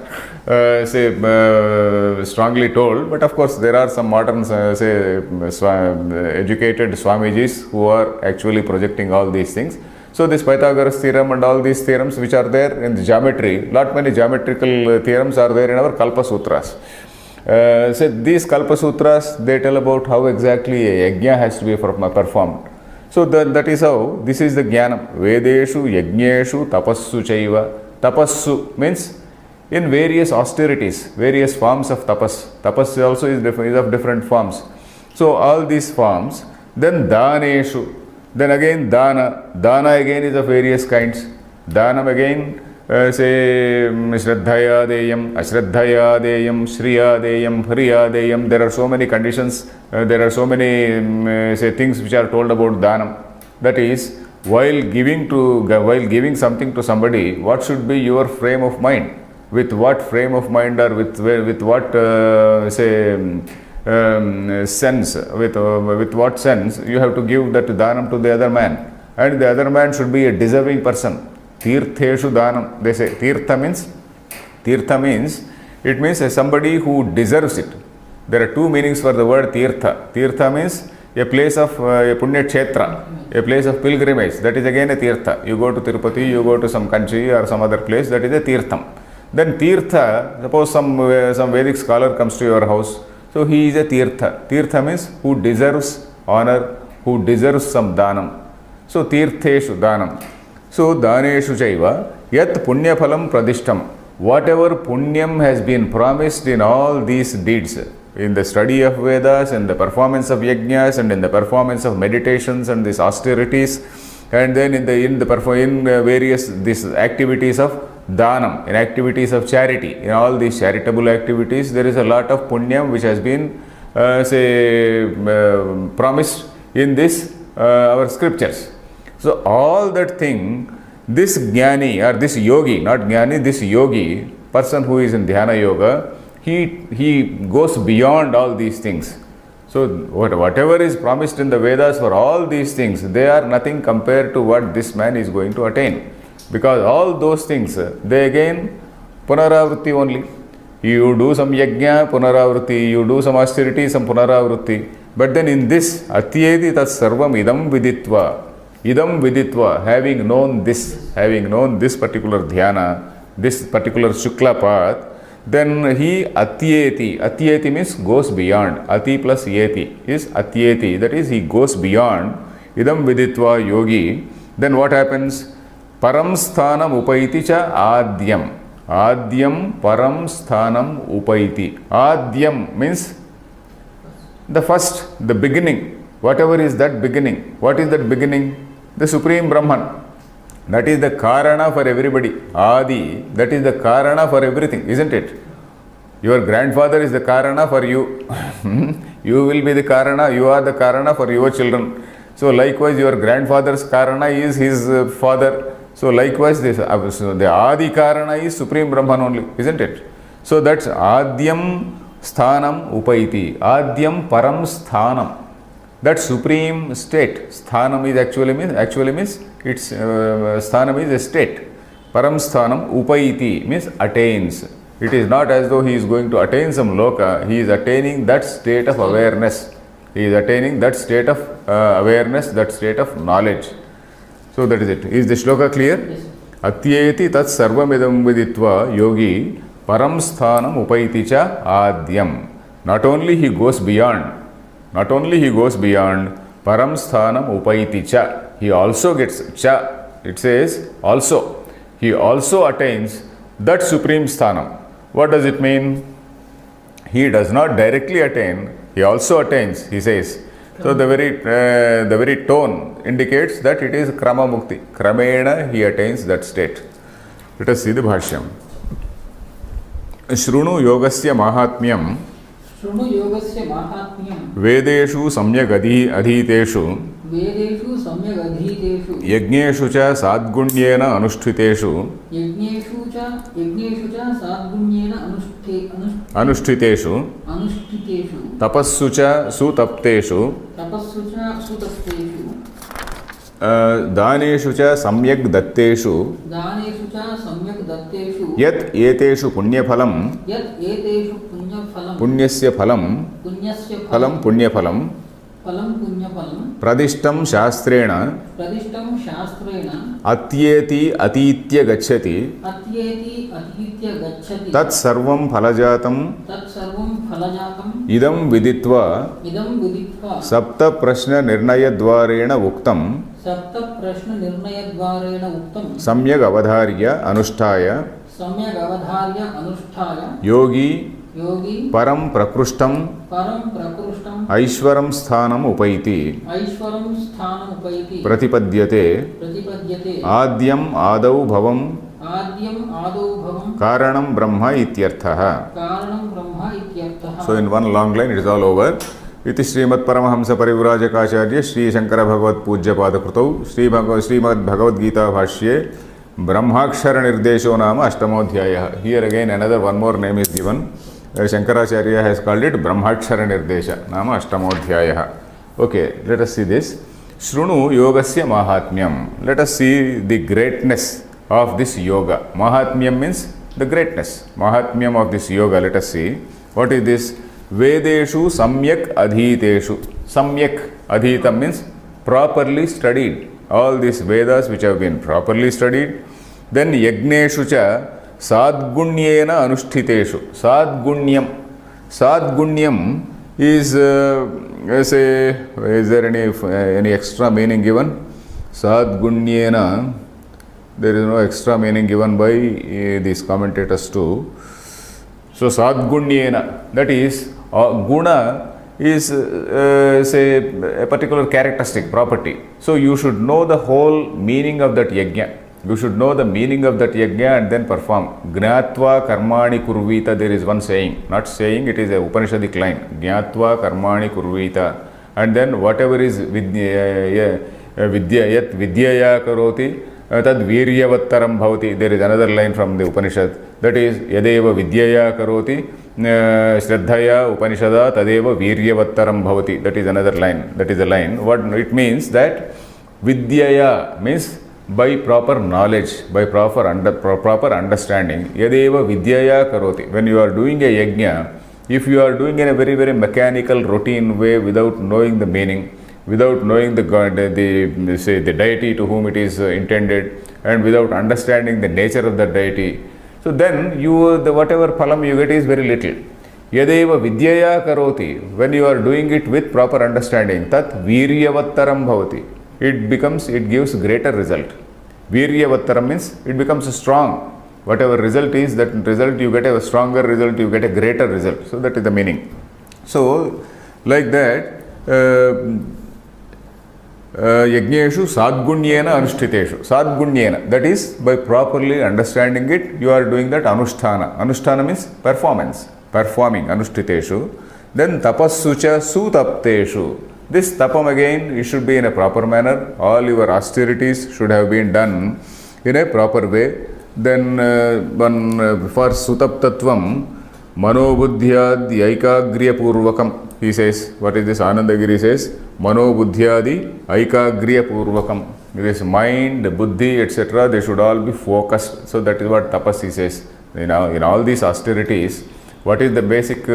S1: strongly told, but of course, there are some modern, educated Swamijis who are actually projecting all these things. So, this Pythagoras theorem and all these theorems which are there in the geometry, lot many geometrical theorems are there in our Kalpa Sutras. These Kalpa Sutras, they tell about how exactly a yajna has to be performed. So that is how, this is the jnanam. Vedeshu, yajneshu, tapassu chaiva. Tapassu means in various austerities, various forms of tapas. Tapas also is of different forms. So all these forms. Then daneshu. Then again dana. Dana again is of various kinds. Danam again, Shraddhaya deyam, Ashraddhaya deyam, Shriya deyam, Hriya deyam. There are so many conditions, there are so many things which are told about Danam. That is, while giving something to somebody, what should be your frame of mind? With what frame of mind, or with what sense, with what sense you have to give that Danam to the other man. And the other man should be a deserving person. Tirtheshu danam. They say tirtha means it means somebody who deserves it. There are two meanings for the word tirtha. Tirtha means a place of a punya kshetra, a place of pilgrimage. That is again a tirtha. You go to Tirupati, you go to some country or some other place, that is a tirtham. Then tirtha, suppose some Vedic scholar comes to your house, so he is a tirtha. Tirtha means who deserves honor, who deserves some danam. So tirtheshu danam. So, daneshu chaiva yat punyaphalam pradishtam. Whatever punyam has been promised in all these deeds, in the study of Vedas, in the performance of yajnas, and in the performance of meditations and these austerities, and then in various these activities of danam, in activities of charity, in all these charitable activities, there is a lot of punyam which has been promised in this our scriptures. So all that thing, this jnani or this yogi, not jnani, this yogi, person who is in dhyana yoga, he goes beyond all these things. So whatever is promised in the Vedas for all these things, they are nothing compared to what this man is going to attain. Because all those things, they again punaravrutti only. You do some yajna, punaravrutti, you do some austerity, some punaravrutti. But then in this, atyeti tat sarvam idam viditva. Idam viditva, having known this particular dhyana, this particular Shukla path, then he atyeti. Atyeti means goes beyond. Ati plus yeti is atyeti. That is, he goes beyond. Idam viditva yogi. Then what happens? Param sthanam upaiti cha adyam. Adyam param sthanam upaiti. Adyam means the first, the beginning. Whatever is that beginning. What is that beginning? The Supreme Brahman. That is the Karana for everybody. Adi, that is the Karana for everything, isn't it? Your grandfather is the Karana for you. You will be the Karana, you are the Karana for your children. So likewise, your grandfather's Karana is his father. So likewise, the Adi Karana is Supreme Brahman only, isn't it? So that's Adyam Sthanam Upaiti. Adyam Param Sthanam. That supreme state, sthanam is actually means its sthanam is a state. Param sthanam upaiti means attains. It is not as though he is going to attain some loka, he is attaining that state of awareness. He is attaining that state of awareness, that state of knowledge. So that is it. Is the shloka clear?
S2: Yes.
S1: Atyeti tat sarvamidam viditva yogi param sthanam upaiti cha adyam. Not only he goes beyond param sthanam upaiti cha, he also gets cha. It says also. He also attains that supreme sthanam. What does it mean? He does not directly attain, he also attains, he says. So the very tone indicates that it is krama mukti. Kramena he attains that state. Let us see the bhashyam. Shrunu yogasya mahatmyam
S2: शृणु योगस्य माहात्म्यं
S1: वेदेषु सम्यक् अधीतेषु
S2: वेदेषु सम्यक् अधीतेषु
S1: यज्ञेषु च साद्गुण्येन अनुष्ठितेषु
S2: साद्गुण्येन
S1: अनुष्ठितेषु तपस्सु च सुतप्तेषु दानेषु च सम्यक् दत्तेषु यत् एतेषु पुण्यफलं पुण्यस्य फलं पुण्यफलं प्रदिष्टं शास्त्रेण अत्येति अतीत्य गच्छति तत्सर्वं फलजातं इदं विदित्वा सप्त प्रश्न निर्णयद्वारेण उक्तं सम्यक् अवधार्य अनुष्ठाय योगी परं प्रकृष्टं ऐश्वरं स्थानम् उपैति प्रतिपद्यते आद्यम् आदौ भवं कारणं ब्रह्म इत्यर्थः. So in one long line it is all over. इति श्रीमद् परमहंस परिव्राजकाचार्य श्री शंकर भगवत पूज्य पादकृतौ श्रीमद् भगवद्गीता भाष्ये ब्रह्माक्षर निर्देशो नाम अष्टमोऽध्यायः. Here again another one more name is given. Shankaracharya has called it Brahmakshara Nirdesha Nama Ashtamodhyayah. Okay, let us see this. Shrunu Yogasya Mahatmyam. Let us see the greatness of this yoga. Mahatmyam means the greatness. Mahatmyam of this yoga. Let us see. What is this? Vedeshu Samyak Adhiteshu. Samyak Adhitam means properly studied. All these Vedas which have been properly studied. Then Yagneshu Cha Sadgunyena Anushtiteshu. Sadgunyam is is there any extra meaning given? Sadgunyena, there is no extra meaning given by these commentators too. So Sadgunyena, that is guna is say a particular characteristic property. So you should know the whole meaning of that yajna. You should know the meaning of that yajna and then perform. Gnatva karmani kurvita, there is one saying. Not saying, it is a Upanishadic line. Gnatva karmani kurvita. And then whatever is vidyaya karoti, tad viryavattaram bhavati. There is another line from the Upanishad. That is, yadeva vidyaya karoti, shraddhaya upanishada tadeva viryavattaram bhavati. That is another line. That is a line. What it means that vidyaya means by proper knowledge, by proper understanding. Yadeva vidyaya karoti. When you are doing a yajna, if you are doing in a very, very mechanical, routine way without knowing the meaning, without knowing the God, the deity to whom it is intended, and without understanding the nature of that deity, so then whatever phalam you get is very little. Yadeva vidyaya karoti. When you are doing it with proper understanding, tat viryavattaram bhavati. It gives greater result. Viryavattaram means it becomes strong. Whatever result is, that result you get a stronger result, you get a greater result. So that is the meaning. So like that, yajneshu sadgunyena anushtiteshu. Sadgunyena, that is by properly understanding it, you are doing that anusthana. Anusthana means performance, performing, anushtiteshu. Then tapassucha sutapteshu. This tapam again, it should be in a proper manner. All your austerities should have been done in a proper way. Then for sutaptatvam manobuddhyad yaikagriya purvakam. he says, what is this? Anandagiri says, Mano Buddhyadi Aikagriya Purvakam. This mind, buddhi, etc., they should all be focused. So that is what tapas he says. In all these austerities, what is the basic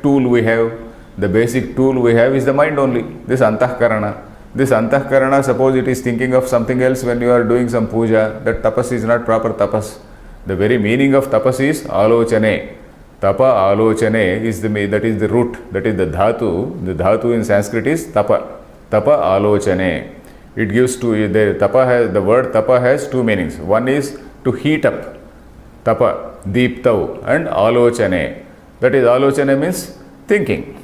S1: tool we have? The basic tool we have is the mind only. This antahkarana. This antahkarana, suppose it is thinking of something else when you are doing some puja, that tapas is not proper tapas. The very meaning of tapas is alochane. Tapa alochane is that is the root, that is the dhatu. The dhatu in Sanskrit is tapa. Tapa alochane. It gives the word tapa has two meanings. One is to heat up, tapa, deeptau, and alochane. That is, alochane means thinking.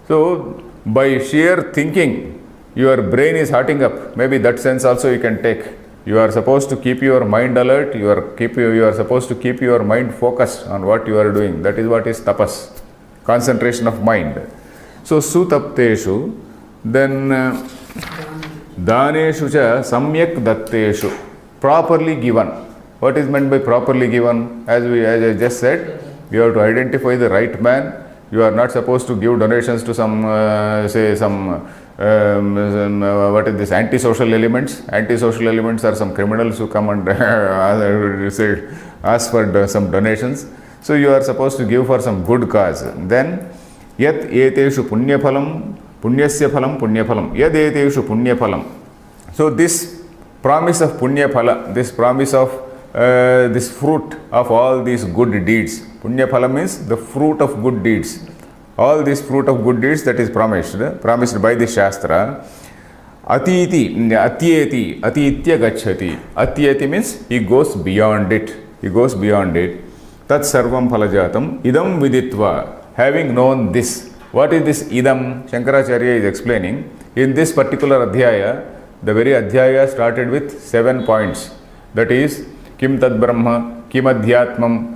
S1: So, by sheer thinking, your brain is heating up. Maybe that sense also you can take. You are supposed to keep your mind alert. You are supposed to keep your mind focused on what you are doing. That is what is tapas, concentration of mind. So, sutapteshu, then daneshu cha samyak datteshu, properly given. What is meant by properly given? As I just said, you have to identify the right man. You are not supposed to give donations to some what is this, antisocial elements. Antisocial elements are some criminals who come and ask for some donations. So you are supposed to give for some good cause. Then yat eteshu punyaphalam punyasya phalam punyaphalam yad eteshu punyaphalam. So this promise of punyaphala, this promise of this fruit of all these good deeds. Punyaphala means the fruit of good deeds. All this fruit of good deeds that is promised by the Shastra. Atyeti gacchati. Atyeti means he goes beyond it. Tat sarvam phalajatam idam viditva. Having known this. What is this idam? Shankaracharya is explaining. In this particular adhyaya, the very adhyaya started with 7 points. That is, Kim tad Brahma, Kim adhyatmam.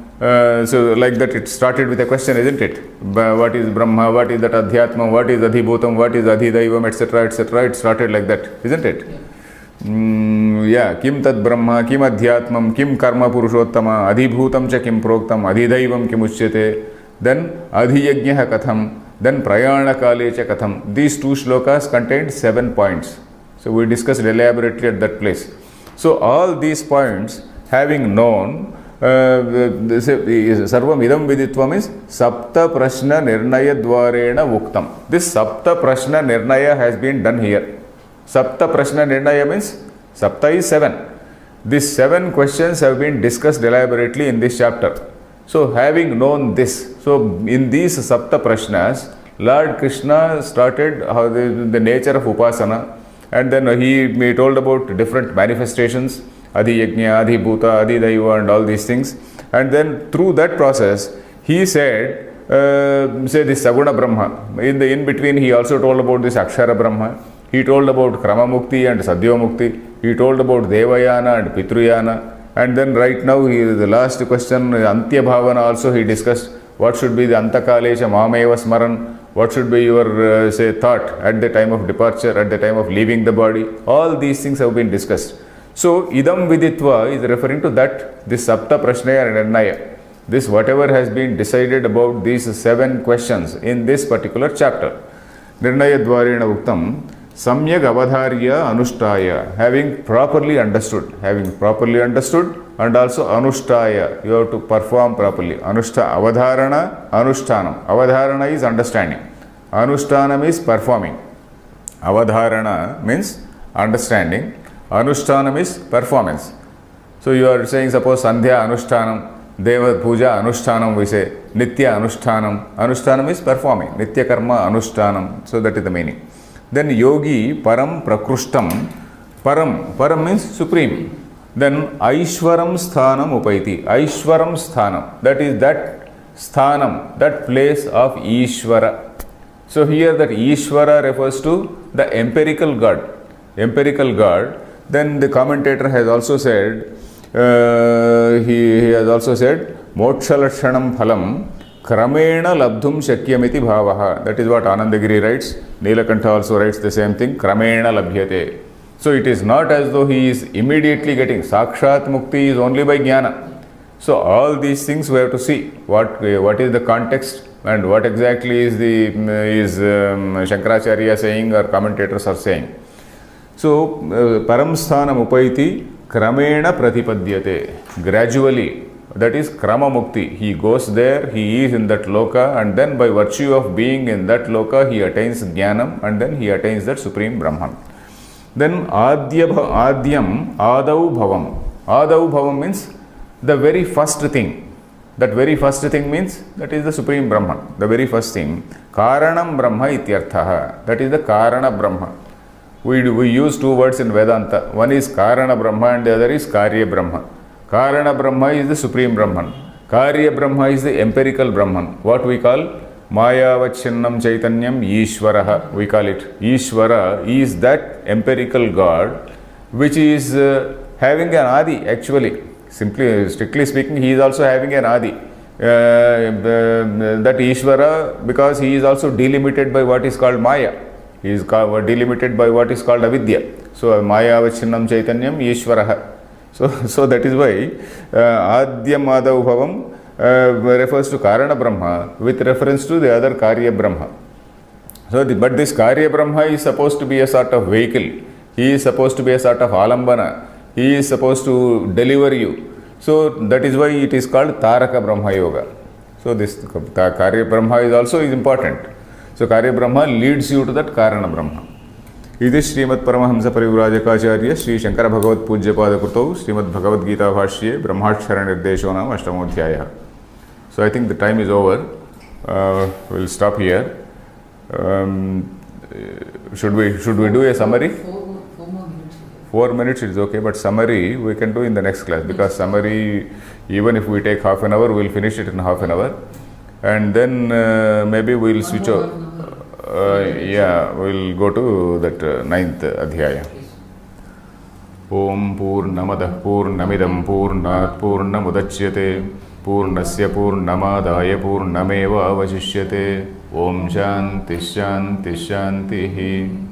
S1: So like that it started with a question, isn't it? What is Brahma, what is that adhyatmam, what is adhibhutam, what is adhidaivam, etc., etc. It started like that, isn't it? Kim tad Brahma, Kim adhyatmam, Kim karma purushottama, adhibhutam cha kim proktam, adhidaivam kim uchyate. Then adhiyajnyaha katham, then prayana kale cha katham. These 2 shlokas contained 7 points. So we discussed elaborately at that place. So all these points, having known, sarvam idam viditvam is sapta prashna nirnaya dvarena vuktam. This sapta prashna nirnaya has been done here. Sapta prashna nirnaya means sapta is 7. These 7 questions have been discussed elaborately in this chapter. So having known this, so in these sapta prashnas, Lord Krishna started the nature of upasana, and then he told about different manifestations, adhiyajna, adhibhuta, adhidaiva, and all these things. And then through that process, he said, this Saguna Brahma. In between, he also told about this Akshara Brahma. He told about Krama Mukti and Sadhya Mukti. He told about Devayana and Pitruyana. And then right now, the last question, Antya Bhavana also he discussed. What should be the Antakalecha Mameva Smaran? What should be your, thought at the time of departure, at the time of leaving the body? All these things have been discussed. So, idam viditva is referring to that, this sapta prashnaya and nirnaya. This whatever has been decided about these 7 questions in this particular chapter. Nirnaya dvarena uktam samyag avadharya anushtaya. Having properly understood and also anushtaya. You have to perform properly. Avadharana, anushtanam. Avadharana is understanding. Anushtanam is performing. Avadharana means understanding. Anushtanam is performance. So you are saying, suppose Sandhya Anushtanam, Deva Puja Anushtanam, we say Nitya Anushtanam. Anushtanam is performing. Nitya Karma Anushtanam. So that is the meaning. Then Yogi Param Prakrushtam. Param means supreme. Then Aishwaram Sthanam Upaiti. Aishwaram Sthanam. That is that Sthanam, that place of Ishvara. So here that Ishvara refers to the empirical God. Then the commentator has also said, he has also said, Moksha Lakshanam Phalam Kramena Labdhum Shakyamiti Bhavaha. That is what Anandagiri writes. Nilakantha also writes the same thing. Kramena Labhyate. So it is not as though he is immediately getting. Sakshat Mukti is only by Jnana. So all these things we have to see. What is the context? and what exactly is Shankaracharya saying or commentators are saying. So param sthanam upaiti kramena pratipadyate, gradually, that is krama mukti. He goes there, he is in that loka, and then by virtue of being in that loka he attains jnanam, and then he attains that supreme Brahman. Then adyam adau bhavam. Adau bhavam means the very first thing. That very first thing means that is the supreme Brahman, the very first thing. Karanam Brahma ityarthaha, that is the Karana Brahma. We use two words in Vedanta. One is Karana Brahma and the other is Karya Brahma. Karana Brahma is the supreme Brahman. Karya Brahma is the empirical Brahman. What we call Mayavachinnam Chaitanyam Ishvaraha, we call it. Ishvara is that empirical God which is having an Adi actually. Strictly speaking, he is also having an Adi. That Ishvara, because he is also delimited by what is called Maya. He is delimited by what is called avidya. So Mayavachinnam Chaitanyam Ishvaraha. So that is why Adyam Adau Bhavam refers to Karana Brahma with reference to the other Karya Brahma. So but this Karya Brahma is supposed to be a sort of vehicle. He is supposed to be a sort of alambana. He is supposed to deliver you. So that is why it is called Taraka Brahma Yoga. So this Karya Brahma is also important. So Karya Brahma leads you to that Karana Brahma. This Srimad Paramahamsa Parivrajacharya Sri Shankara Bhagavad Pujyapada Krutau Srimad Bhagavad Gita Bhashye Brahmachara Nirdesho Nam Ashtamodhyaya. So I think the time is over. We'll stop here. Should we do a summary?
S2: 4 more minutes.
S1: 4 minutes is okay, but summary we can do in the next class, because summary, even if we take half an hour, we'll finish it in half an hour, and then maybe we'll switch over. We'll go to that 9th adhyaya. Om Purnamadah Purnamidam Purnat Purnamudachyate Purnasya Purnamadaya Purnameva Avashishyate. Om Shanti Shanti Shantihi.